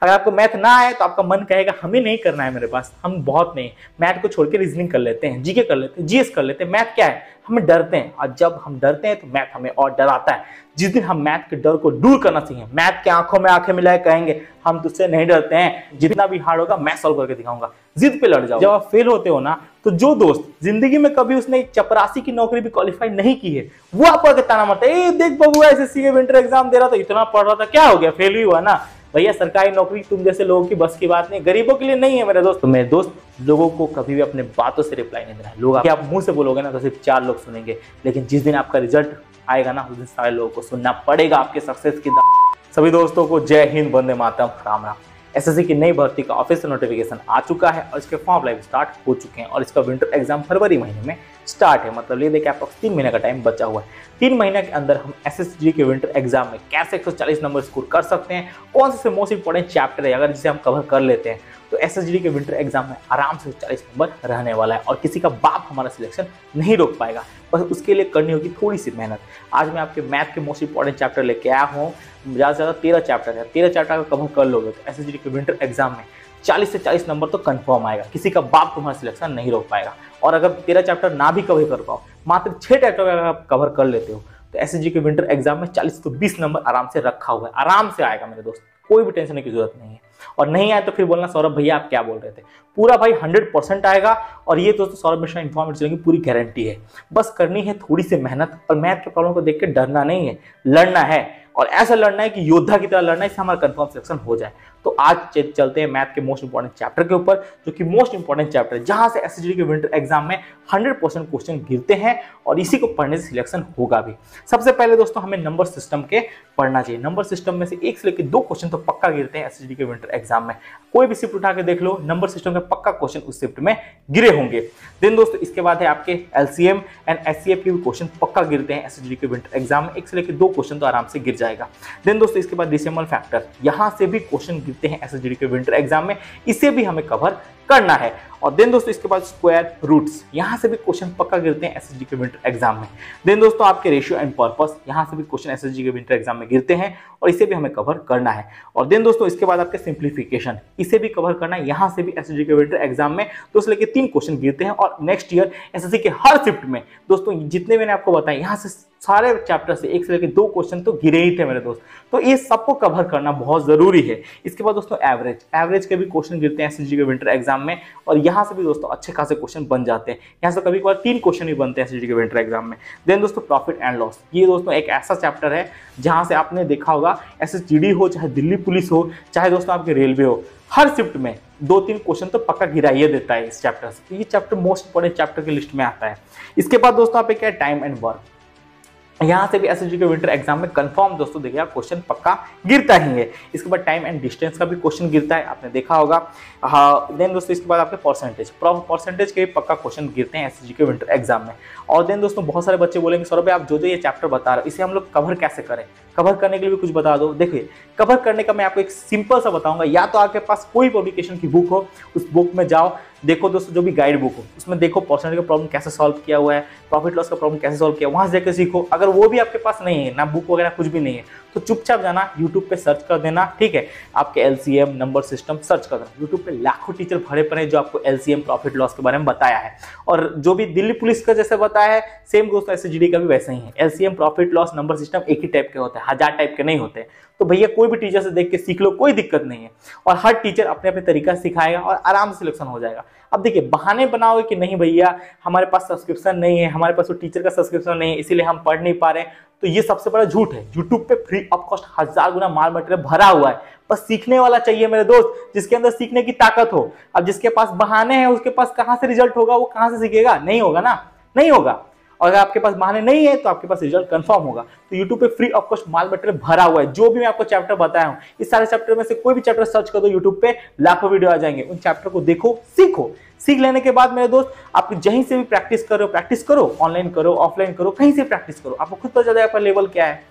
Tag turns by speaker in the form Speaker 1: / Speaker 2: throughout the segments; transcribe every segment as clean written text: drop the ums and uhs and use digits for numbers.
Speaker 1: अगर आपको मैथ ना आए तो आपका मन कहेगा हमें नहीं करना है, मेरे पास हम बहुत नहीं, मैथ को छोड़ के रीजनिंग कर लेते हैं, जीके कर लेते हैं, जीएस कर लेते हैं, मैथ क्या है, हमें डरते हैं। और जब हम डरते हैं तो मैथ हमें और डराता है। जिस दिन हम मैथ के डर को दूर करना सीखें, मैथ के आंखों में आंखें मिलाए कहेंगे हम तुझसे नहीं डरते हैं, जितना भी हार्ड होगा मैं सॉल्व करके दिखाऊंगा, जिद पे लड़ जाओ। जब आप फेल होते हो ना, तो जो दोस्त जिंदगी में कभी उसने चपरासी की नौकरी भी क्वालिफाई नहीं की है, वो आपको ताना मारता है, देख बबुआ एसएससी के विंटर एग्जाम दे रहा था, इतना पढ़ रहा था, क्या हो गया, फेल ही हुआ ना। भैया सरकारी नौकरी तुम जैसे लोगों की बस की बात नहीं, गरीबों के लिए नहीं है मेरे दोस्त। तो मेरे दोस्त, लोगों को कभी भी अपने बातों से रिप्लाई नहीं देना है। लोग आप मुंह से बोलोगे ना तो सिर्फ 4 लोग सुनेंगे, लेकिन जिस दिन आपका रिजल्ट आएगा ना, उस दिन सारे लोगों को सुनना पड़ेगा आपके सक्सेस की। सभी दोस्तों को जय हिंद, वंदे मातरम, राम राम। एसएससी की नई भर्ती का ऑफिशियल नोटिफिकेशन आ चुका है और इसके फॉर्म लाइव स्टार्ट हो चुके हैं और इसका विंटर एग्जाम फरवरी महीने में स्टार्ट है। मतलब ये देखिए आपको 3 महीने का टाइम बचा हुआ है। 3 महीने के अंदर हम एसएससी के विंटर एग्जाम में कैसे 140 नंबर स्कोर कर सकते हैं, कौन से मोस्ट इंपॉर्टेंट चैप्टर है अगर जिसे हम कवर कर लेते हैं तो एसएसजी के विंटर एग्जाम में आराम से 40 नंबर रहने वाला है और किसी का बाप हमारा सिलेक्शन नहीं रोक पाएगा। बस उसके लिए करनी होगी थोड़ी सी मेहनत। आज मैं आपके मैथ के मोस्ट इंपॉर्टेंट चैप्टर लेके आया हूँ। ज़्यादा से ज़्यादा 13 चैप्टर है, 13 चैप्टर अगर कवर कर लोगे तो एसएसजी के विंटर एग्जाम में 40 से 40 नंबर तो कंफर्म आएगा, किसी का बाप तुम्हारा सिलेक्शन नहीं रोक पाएगा। और अगर 13 चैप्टर ना भी कवर कर पाओ, मात्र 6 चैप्टर अगर आप कवर कर लेते हो तो एसएसजी के विंटर एग्जाम में 40 से 20 नंबर आराम से रखा हुआ है, आराम से आएगा मेरे दोस्त, कोई भी टेंशन की जरूरत नहीं है। और नहीं आए तो फिर बोलना सौरभ भैया आप क्या बोल रहे थे, पूरा भाई 100% आएगा। और ये दोस्तों सौरभ मिश्रा इन्फॉर्मेशन की पूरी गारंटी है। बस करनी है थोड़ी सी मेहनत और मैथ के प्रॉब्लम को देख के डरना नहीं है, लड़ना है और ऐसा लड़ना है कि योद्धा की तरह लड़ना है, इससे हमारा कंफर्म सिलेक्शन हो जाए। तो आज चलते हैं मैथ के मोस्ट इंपॉर्टेंट चैप्टर के ऊपर, जो कि मोस्ट इंपॉर्टेंट चैप्टर है जहां से एसएसजी के विंटर एग्जाम में 100% क्वेश्चन गिरते हैं और इसी को पढ़ने से सिलेक्शन होगा भी। सबसे पहले दोस्तों हमें नंबर सिस्टम के पढ़ना चाहिए। नंबर सिस्टम में से 1 से लेकर 2 क्वेश्चन तो पक्का गिरते हैं एसएसजी के विंटर एग्जाम में। कोई भी शिफ्ट उठा के देख लो, नंबर सिस्टम में पक्का क्वेश्चन उस शिफ्ट में गिरे होंगे। देन दोस्तों इसके बाद है आपके एलसीएम एंड एचसीएफ के भी क्वेश्चन पक्का गिरते हैं एसएसजी के विंटर एग्जाम में। 1 से लेकर 2 क्वेश्चन तो आराम से गिर जाएगा। देन दोस्तों इसके बाद डेसिमल फैक्टर, यहां से भी क्वेश्चन गिरते हैं एसएसजी के विंटर एग्जाम में, इसे भी हमें कवर करना है। और देन दोस्तों इसके बाद स्क्वायर रूट्स, यहां से भी क्वेश्चन पक्का गिरते हैं एसएसजी के विंटर एग्जाम में। देन दोस्तों आपके रेशियो एंड पर्पस, यहां से भी क्वेश्चन एसएसजी के विंटर एग्जाम में गिरते हैं और इसे भी हमें कवर करना है। और देन दोस्तों इसके बाद आपके सिंप्लीफिकेशन, इसे भी कवर करना है, यहां से भी एसएसजी के विंटर एग्जाम में 2 से लेकर 3 क्वेश्चन गिरते हैं। और नेक्स्ट ईयर एसएससी के हर शिफ्ट में दोस्तों जितने मैंने आपको बताया, यहां से सारे चैप्टर से 1 से लेकर 2 क्वेश्चन तो गिरे ही थे मेरे दोस्त। तो ये सबको कवर करना बहुत जरूरी है। इसके बाद दोस्तों एवरेज के भी क्वेश्चन गिरते हैं एसएसजी के विंटर एग्जाम में और यहां से भी दोस्तों अच्छे खासे क्वेश्चन बन जाते हैं। यहां से कभी कभार 3 क्वेश्चन ही बनते हैं एसएसजी के विंटर एग्जाम में। देन दोस्तों प्रॉफिट एंड लॉस, ये दोस्तों एक ऐसा चैप्टर है जहां से आपने देखा होगा एसएसजीडी हो, चाहे दिल्ली पुलिस हो, चाहे दोस्तों आपके रेलवे हो, हर शिफ्ट में 2-3 क्वेश्चन तो पक्का गिराइए देता है इस चैप्टर से। तो ये चैप्टर मोस्ट इंपॉर्टेंट चैप्टर की लिस्ट में आता है। इसके बाद दोस्तों आप क्या है टाइम एंड वर्क, यहां से भी एसएसजी के विंटर एग्जाम में कंफर्म दोस्तों देखिए क्वेश्चन पक्का गिरता ही है। इसके बाद टाइम एंड डिस्टेंस का भी क्वेश्चन गिरता है, आपने देखा होगा। देन दोस्तों इसके बाद आपके परसेंटेज के भी पक्का क्वेश्चन गिरते हैं एसएसजी के विंटर एग्जाम में। और देन दोस्तों बहुत सारे बच्चे बोलेंगे सौरभ आप जो ये चैप्टर बता रहे हो इसे हम लोग कवर कैसे करें, कवर करने के लिए भी कुछ बता दो। देखिए कवर करने का मैं आपको एक सिंपल सा बताऊंगा, या तो आपके पास कोई पब्लिकेशन की बुक हो, उस बुक में जाओ, देखो दोस्तों जो भी गाइड बुक हो उसमें देखो परसेंटेज का प्रॉब्लम कैसे सॉल्व किया हुआ है, प्रॉफिट लॉस का प्रॉब्लम कैसे सॉल्व किया, वहां से जाकर सीखो। अगर वो भी आपके पास नहीं है, ना बुक वगैरह कुछ भी नहीं है, तो चुपचाप जाना यूट्यूब पे सर्च कर देना, ठीक है। आपके एलसीएम नंबर सिस्टम सर्च कर देना, यूट्यूब पे लाखों टीचर भरे पड़े हैं जो आपको एलसीएम प्रॉफिट लॉस के बारे में बताया है। और जो भी दिल्ली पुलिस का जैसे बताया है सेम दोस्तों एसएसजीडी का भी वैसा ही है। LCM profit loss number system एक ही टाइप के होते हैं, 1000 टाइप के नहीं होते। तो भैया कोई भी टीचर से देख के सीख लो, कोई दिक्कत नहीं है। और हर टीचर अपने अपने तरीका सिखाएगा और आराम से सिलेक्शन हो जाएगा। अब देखिए बहाने बनाओगे कि नहीं भैया हमारे पास सब्सक्रिप्शन नहीं है, हमारे पास वो टीचर का सब्सक्रिप्शन नहीं है इसीलिए हम पढ़ नहीं पा रहे हैं, तो ये सबसे बड़ा झूठ है। यूट्यूब पे free of cost 1000 Guna mall material भरा हुआ है, बस सीखने वाला चाहिए मेरे दोस्त, जिसके अंदर सीखने की ताकत हो। अब जिसके पास बहाने हैं उसके पास कहां से रिजल्ट होगा, वो कहां से सीखेगा, नहीं होगा ना, नहीं होगा। और अगर आपके पास बहाने नहीं है तो आपके पास रिजल्ट कंफर्म होगा। तो YouTube पे free of cost mall material भरा हुआ है, जो भी मैं आपको चैप्टर बताया हूं, इस सारे चैप्टर में से कोई भी चैप्टर सर्च कर दो YouTube पे, लाखों वीडियो आ जाएंगे। उन चैप्टर को देखो, सीखो। सीख लेने के बाद मेरे दोस्त आप जहीं से भी प्रैक्टिस करो, ऑनलाइन करो, ऑफलाइन करो, कहीं से प्रैक्टिस करो, आपको खुद पता चल जाएगा आपका लेवल क्या है।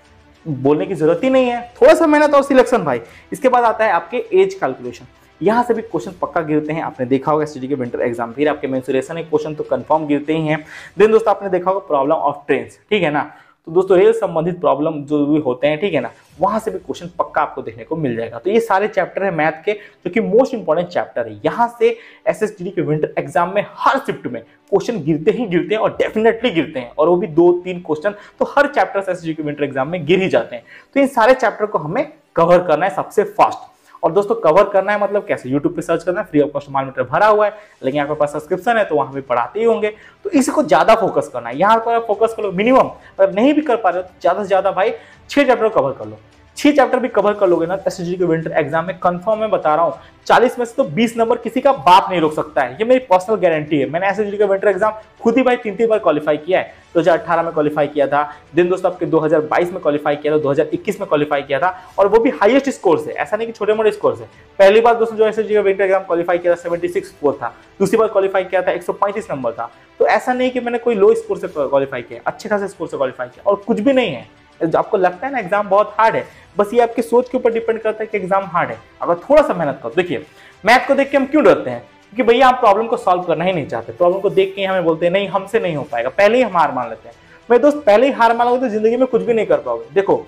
Speaker 1: बोलने की जरूरत ही नहीं है, थोड़ा सा मेहनत और सिलेक्शन भाई। इसके बाद आता है आपके एज कैलकुलेशन, यहां से भी क्वेश्चन पक्का गिरते हैं, आपने देखा होगा एसएसजी के विंटर एग्जाम। फिर आपके मेंसुरेशन के क्वेश्चन तो कंफर्म गिरते ही हैं। देन दोस्तों आपने देखा होगा प्रॉब्लम ऑफ ट्रेन्स, ठीक है ना, तो दोस्तों रेल संबंधित प्रॉब्लम जो भी होते हैं, ठीक है ना, वहां से भी क्वेश्चन पक्का आपको देखने को मिल जाएगा। तो ये सारे चैप्टर है मैथ के जो कि मोस्ट इंपॉर्टेंट चैप्टर है। यहाँ से एसएसजीडी के विंटर एग्जाम में हर शिफ्ट में क्वेश्चन गिरते ही गिरते हैं और डेफिनेटली गिरते हैं, और वो भी 2-3 क्वेश्चन तो हर चैप्टर से एसएसजीडी के विंटर एग्जाम में गिर ही जाते हैं। तो इन सारे चैप्टर को हमें कवर करना है सबसे फास्ट। और दोस्तों कवर करना है मतलब कैसे, यूट्यूब पे सर्च करना है, free of cost smart meter भरा हुआ है, लेकिन आपके पास सब्सक्रिप्शन है तो वहां पे पढ़ाते ही होंगे। तो इसको ज्यादा फोकस करना है, यहाँ पर फोकस करो मिनिमम। अगर नहीं भी कर पा रहे हो तो ज्यादा से ज्यादा भाई 6 चैप्टर कवर कर लो। 6 चैप्टर भी कवर कर लोगे ना एसएसजीडी के विंटर एग्जाम में कंफर्म मैं बता रहा हूँ 40 में से तो 20 नंबर किसी का बाप नहीं रोक सकता है। ये मेरी पर्सनल गारंटी है। मैंने एसएसजीडी का विंटर एग्जाम खुद ही भाई 3 बार क्वालिफाई किया है। 2018 में क्वालिफाई किया था, दिन दोस्तों आपके 2022 में क्वालिफाई किया था, 2021 में क्वालिफाई किया था, और वो भी हाईएस्ट स्कोर से, ऐसा नहीं कि छोटे मोटे स्कोर से। पहली बार दोस्तों जो एसएसजीडी का विंटर एग्जाम क्वालिफाई किया था 76 स्कोर था, दूसरी बार क्वालिफाई किया था 135 नंबर था। तो ऐसा नहीं कि मैंने कोई लो स्कोर से क्वालिफाई किया, अच्छे खासे स्कोर से क्वालिफाई किया। और कुछ भी नहीं है, आपको लगता है ना एग्जाम बहुत हार्ड है, बस ये आपकी सोच के ऊपर डिपेंड करता है कि एग्जाम हार्ड है। अगर थोड़ा सा मेहनत करो, देखिए मैथ को देख के हम क्यों डरते हैं, क्योंकि भैया आप प्रॉब्लम को सॉल्व करना ही नहीं चाहते। प्रॉब्लम को देख के हमें बोलते हैं नहीं हमसे नहीं हो पाएगा, पहले ही हम हार मान लेते हैं। मेरे दोस्त पहले ही हार मानोगे तो जिंदगी में कुछ भी नहीं कर पाओगे। देखो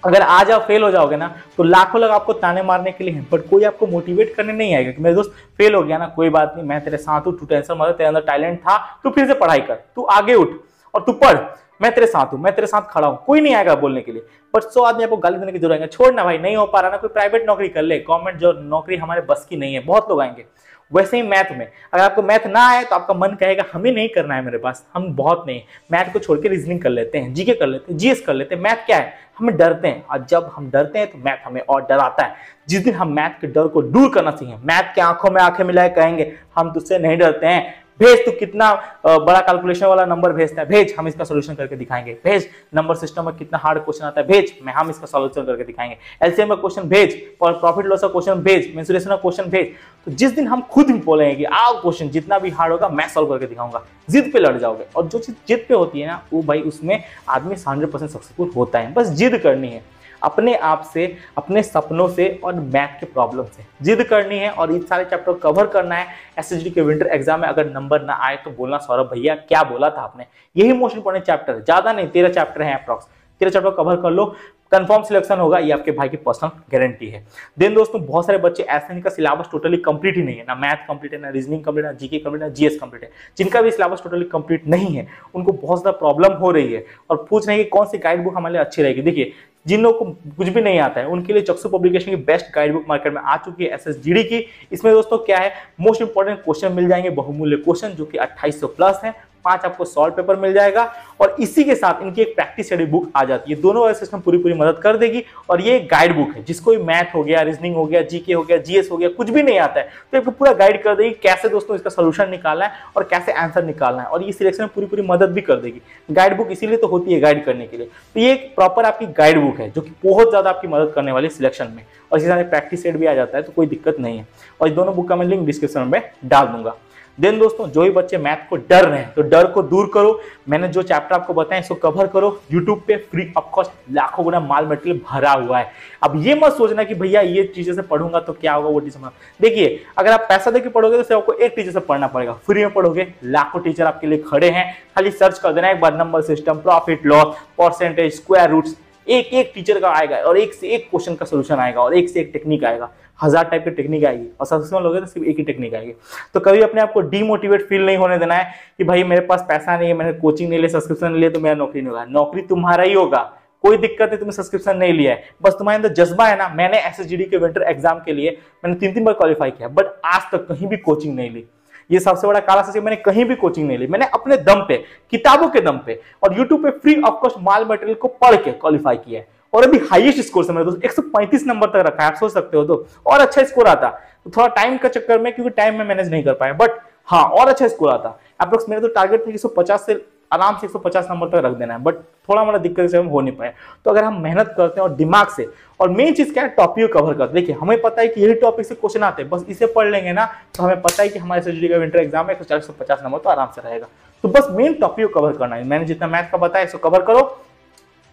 Speaker 1: अगर आज आप फेल हो जाओगे ना तो लाखों लोग आपको ताने मारने के लिए हैं, बट कोई आपको मोटिवेट करने नहीं आएगा कि मेरे दोस्त फेल हो गया ना, कोई बात नहीं, मैं तेरे साथ हूं, तू टेंशन मत, तेरे अंदर टैलेंट था, तू फिर से पढ़ाई कर, तू आगे उठ और तू पढ़, मैं तेरे साथ हूं, मैं तेरे साथ खड़ा हूं। कोई नहीं आएगा बोलने के लिए, बट 100 आदमी आपको गाली देने की जरूरत है, छोड़ना भाई नहीं हो पा रहा ना, कोई प्राइवेट नौकरी कर ले, गवर्नमेंट जो नौकरी हमारे बस की नहीं है, बहुत लोग आएंगे। वैसे ही मैथ में अगर आपको मैथ ना आए तो आपका मन कहेगा हमें नहीं करना है, मेरे पास हम बहुत नहीं, मैथ को छोड़ के रीजनिंग कर लेते हैं, जीके कर लेते हैं, जीएस कर लेते हैं। मैथ क्या है, हमें डरते हैं, और जब हम डरते हैं तो मैथ हमें और डराता है। जिस दिन हम मैथ के डर को दूर करना सीखें, मैथ के आंखों में आंखें मिलाए कहेंगे हम तुझसे नहीं डरते हैं, भेज तू कितना बड़ा कैलकुलेशन वाला नंबर भेजता है, भेज हम इसका सॉल्यूशन करके दिखाएंगे, भेज नंबर सिस्टम में कितना हार्ड क्वेश्चन आता है, भेज हम इसका सॉल्यूशन करके दिखाएंगे, एलसीएम का क्वेश्चन भेज, और प्रॉफिट लॉस का क्वेश्चन भेज, मेंसुरेशन का क्वेश्चन भेज। तो जिस दिन हम खुद भी बोलेंगे कि आओ क्वेश्चन जितना भी हार्ड होगा मैं सॉल्व करके दिखाऊंगा, जिद पे लड़ जाओगे। और जो चीज जिद पे होती है ना वो भाई उसमें आदमी 100% सक्सेसफुल होता है। बस जिद करनी है अपने आप से, अपने सपनों से और मैथ के प्रॉब्लम से जिद करनी है, और ये सारे चैप्टर कवर करना है। एसएसजीडी के विंटर एग्जाम में अगर नंबर ना आए तो बोलना सौरभ भैया क्या बोला था आपने। यही मोस्ट इंपोर्टेंट चैप्टर है, ज्यादा नहीं, 13 चैप्टर है अप्रॉक्स, 13 चैप्टर कवर कर लो, कंफर्म सिलेक्शन होगा, ये आपके भाई की पर्सनल गारंटी है। देन दोस्तों बहुत सारे बच्चे ऐसे इनका सिलेबस टोटली कंप्लीट ही नहीं है, ना मैथ कंप्लीट है, ना रीजनिंग कंप्लीट है, ना जीके कंप्लीट है, ना जीएस कंप्लीट है। जिनका भी सिलेबस टोटली कंप्लीट नहीं है उनको बहुत ज्यादा प्रॉब्लम हो रही है और पूछ रहे हैं कि कौन सी गाइड बुक हमारे लिए अच्छी रहेगी। देखिए जिन लोगों को कुछ भी नहीं आता है उनके लिए चक्षु पब्लिकेशन की बेस्ट गाइड बुक मार्केट में आ चुकी है एसएसजीडी की। इसमें दोस्तों क्या है, मोस्ट इंपोर्टेंट क्वेश्चन मिल जाएंगे, बहुमूल्य क्वेश्चन जो कि 2800 प्लस है, 5 आपको सॉल्व पेपर मिल जाएगा, और इसी के साथ इनकी एक प्रैक्टिस स्टडी बुक आ जाती है। दोनों वाले सिस्टम पूरी मदद कर देगी। और ये गाइड बुक है, जिसको मैथ हो गया, रीजनिंग हो गया, जीके हो गया, जीएस हो गया, कुछ भी नहीं आता है तो आपको पूरा गाइड कर देगी कैसे दोस्तों इसका सोल्यूशन निकालना है और कैसे आंसर निकालना है, और ये सिलेक्शन में पूरी मदद भी कर देगी। गाइड बुक इसीलिए तो होती है गाइड करने के लिए। तो ये एक प्रॉपर आपकी गाइड बुक है जो कि बहुत ज्यादा आपकी मदद करने वाली सिलेक्शन में, और इसके साथ प्रैक्टिस सेट भी आ जाता है, तो कोई दिक्कत नहीं है। और इस दोनों बुक का मैं लिंक डिस्क्रिप्शन में डाल दूंगा। देन दोस्तों जो भी बच्चे मैथ को डर रहे हैं तो डर को दूर करो, मैंने जो चैप्टर आपको बताया इसको कवर करो। यूट्यूब पे फ्री ऑफ कॉस्ट लाखों गुना माल मटेरियल भरा हुआ है। अब ये मत सोचना कि भैया ये टीचर से पढ़ूंगा तो क्या होगा, वो टीचर देखिए अगर आप पैसा देके पढ़ोगे तो सिर्फ आपको एक टीचर से पढ़ना पड़ेगा, फ्री में पढ़ोगे, लाखों टीचर आपके लिए खड़े हैं, खाली सर्च कर देना एक बार number system, profit loss, percentage, square roots, एक टीचर का आएगा और एक से एक क्वेश्चन का सोल्यूशन आएगा और एक से एक टेक्निक आएगा, 1000 टाइप की टेक्निक आएगी, और सक्सेसफुल लोगे तो सिर्फ एक ही टेक्निक आएगी। तो कभी अपने आप को डीमोटिवेट फील नहीं होने देना है कि भाई मेरे पास पैसा नहीं है, मैंने कोचिंग नहीं लिया, सब्सक्रिप्शन नहीं लिया तो मेरा नौकरी नहीं होगा। नौकरी तुम्हारा ही होगा, कोई दिक्कत है, तुम्हें सब्सक्रिप्शन नहीं लिया है, बस तुम्हारे अंदर जज्बा है ना। मैंने एसएसजीडी के विंटर एग्जाम के लिए मैंने 3 बार क्वालिफाई किया, बट आज तक कहीं भी कोचिंग नहीं ली। ये सबसे बड़ा काला सच है, मैंने कहीं भी कोचिंग नहीं ली, मैंने अपने दम पे, किताबों के दम पे और यूट्यूब पे free of cost mall material को पढ़ के क्वालिफाई किया है। और अभी हाईएस्ट स्कोर से मेरे दोस्त 135 नंबर तक रखा है, आप सोच सकते हो। तो और अच्छा स्कोर आता तो थोड़ा टाइम का चक्कर में, क्योंकि टाइम में मैनेज नहीं कर पाया, बट हाँ और अच्छा स्कोर आता। अप्रोक्स मेरा तो टारगेट था 150 से आराम से 150 नंबर तक रख देना है, बट थोड़ा मोड़ा दिक्कत से हम हो नहीं पाए। तो अगर हम मेहनत करते हैं और दिमाग से, और मेन चीज क्या है, टॉपिक कवर करते हैं। देखिए हमें पता है कि यही टॉपिक से क्वेश्चन आते हैं, बस इसे पढ़ लेंगे ना तो हमें पता है कि हमारे एसएसजीडी का विंटर एग्जाम में 140-150 नंबर तो आराम से रहेगा। तो बस मेन टॉपिक कवर करना है। मैंने जितना मैथ का बताया इसको कवर करो,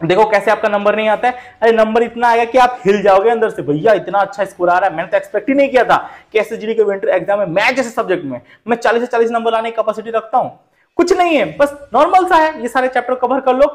Speaker 1: देखो कैसे आपका नंबर नहीं आता है। अरे नंबर इतना आएगा कि आप हिल जाओगे अंदर से, भैया इतना अच्छा स्कोर आ रहा है, मैंने तो एक्सपेक्ट ही नहीं किया था कि एसएसजीडी के विंटर एग्जाम में मैथ जैसे सब्जेक्ट में मैं 40 से 40 नंबर लाने की कैपेसिटी रखता हूं। कुछ नहीं है, बस नॉर्मल सा है। ये सारे चैप्टर कवर कर लो,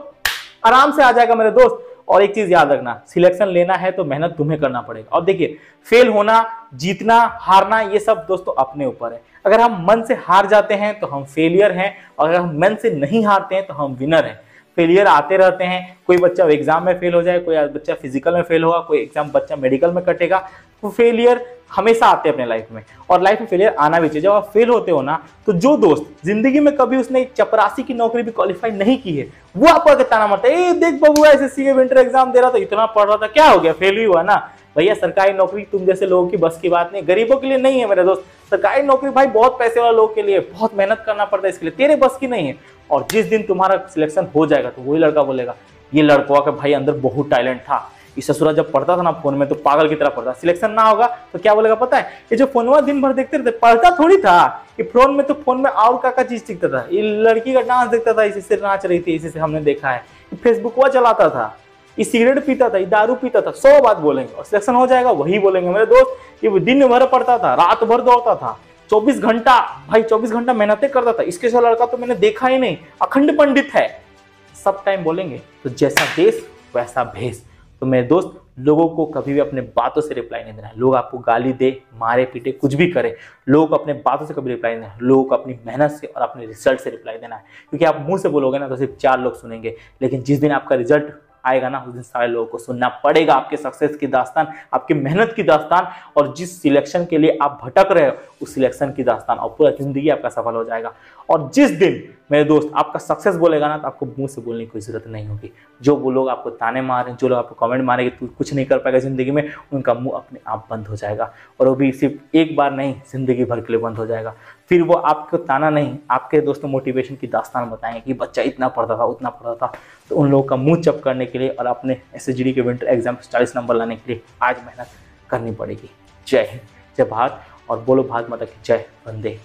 Speaker 1: आराम से आ जाएगा मेरे दोस्त। और एक चीज याद रखना, सिलेक्शन लेना है तो मेहनत तुम्हें करना पड़ेगा। और देखिए, फेल होना, जीतना, हारना, ये सब दोस्तों अपने ऊपर है। अगर हम मन से हार जाते हैं तो हम फेलियर हैं, और अगर हम मन से नहीं हारते हैं तो हम विनर हैं। फेलियर आते रहते हैं, कोई बच्चा एग्जाम में फेल हो जाए, कोई बच्चा फिजिकल में फेल होगा, कोई एग्जाम बच्चा मेडिकल में कटेगा। तो फेलियर हमेशा आते हैं अपने लाइफ में, और लाइफ में फेलियर आना भी चाहिए। जब आप फेल होते हो ना, तो जो दोस्त जिंदगी में कभी उसने चपरासी की नौकरी भी क्वालिफाई नहीं की है, वो आपको आके ताना मारता है, ए देख बबुआ एसएससी के विंटर एग्जाम दे रहा था, इतना पढ़ रहा था, क्या हो गया, फेल ही हुआ ना। भैया सरकारी नौकरी तुम जैसे लोगों की बस की बात नहीं, गरीबों के लिए नहीं है मेरे दोस्त। सरकारी नौकरी भाई बहुत पैसे वाले लोगों के लिए, बहुत मेहनत करना पड़ता है इसके लिए, तेरे बस की नहीं है। और जिस दिन तुम्हारा सिलेक्शन हो जाएगा तो वही लड़का बोलेगा, ये लड़का का भाई अंदर बहुत टैलेंट था, इस ससुरा जब पढ़ता था ना फोन में तो पागल की तरह पढ़ता। सिलेक्शन ना होगा तो क्या बोलेगा पता है, ये जो फोनवा दिन भर देखते रहते, पढ़ता थोड़ी था, ये फोन में तो फोन में और का चीज दिखता था, ये लड़की का डांस देखता था, इसी से नाच रही थी, इसी से हमने देखा है, फेसबुक वो चलाता था, ये सिगरेट पीता था, ये दारू पीता था, 100 बात बोलेंगे। और सिलेक्शन हो जाएगा वही बोलेंगे मेरे दोस्त, ये दिन भर पढ़ता था, रात भर दौड़ता था, 24 घंटा भाई 24 घंटा मेहनतें करता था, इसके साथ लड़का तो मैंने देखा ही नहीं, अखंड पंडित है, सब टाइम बोलेंगे। तो जैसा देश वैसा भेष। तो मेरे दोस्त, लोगों को कभी भी अपने बातों से रिप्लाई नहीं देना है। लोग आपको गाली दे, मारे पीटे, कुछ भी करे, लोगों को अपने बातों से कभी रिप्लाई नहीं देना है। लोगों को अपनी मेहनत से और अपने रिजल्ट से रिप्लाई देना है। क्योंकि आप मुंह से बोलोगे ना तो सिर्फ 4 लोग सुनेंगे, लेकिन जिस दिन आपका रिजल्ट आएगा ना उस दिन सारे लोगों को सुनना पड़ेगा आपके सक्सेस की दास्तान, आपकी मेहनत की दास्तान, और जिस सिलेक्शन के लिए आप भटक रहे हो उस सिलेक्शन की दास्तान, और पूरा जिंदगी आपका सफल हो जाएगा। और जिस दिन मेरे दोस्त आपका सक्सेस बोलेगा ना तो आपको मुंह से बोलने की कोई जरूरत नहीं होगी। जो वो लोग आपको ताने मारे, जो लोग आपको कमेंट मारेंगे तू कुछ नहीं कर पाएगा जिंदगी में, उनका मुंह अपने आप बंद हो जाएगा। और वो भी सिर्फ एक बार नहीं, जिंदगी भर के लिए बंद हो जाएगा। फिर वो आपको ताना नहीं, आपके दोस्तों मोटिवेशन की दास्तान बताएंगे कि बच्चा इतना पढ़ता था, उतना पढ़ता था। तो उन लोगों का मुंह चप करने के लिए और अपने एसएसजीडी के विंटर एग्जाम 40 नंबर लाने के लिए आज मेहनत करनी पड़ेगी। जय हिंद, जय भारत, और बोलो भारत माता की जय, वंदे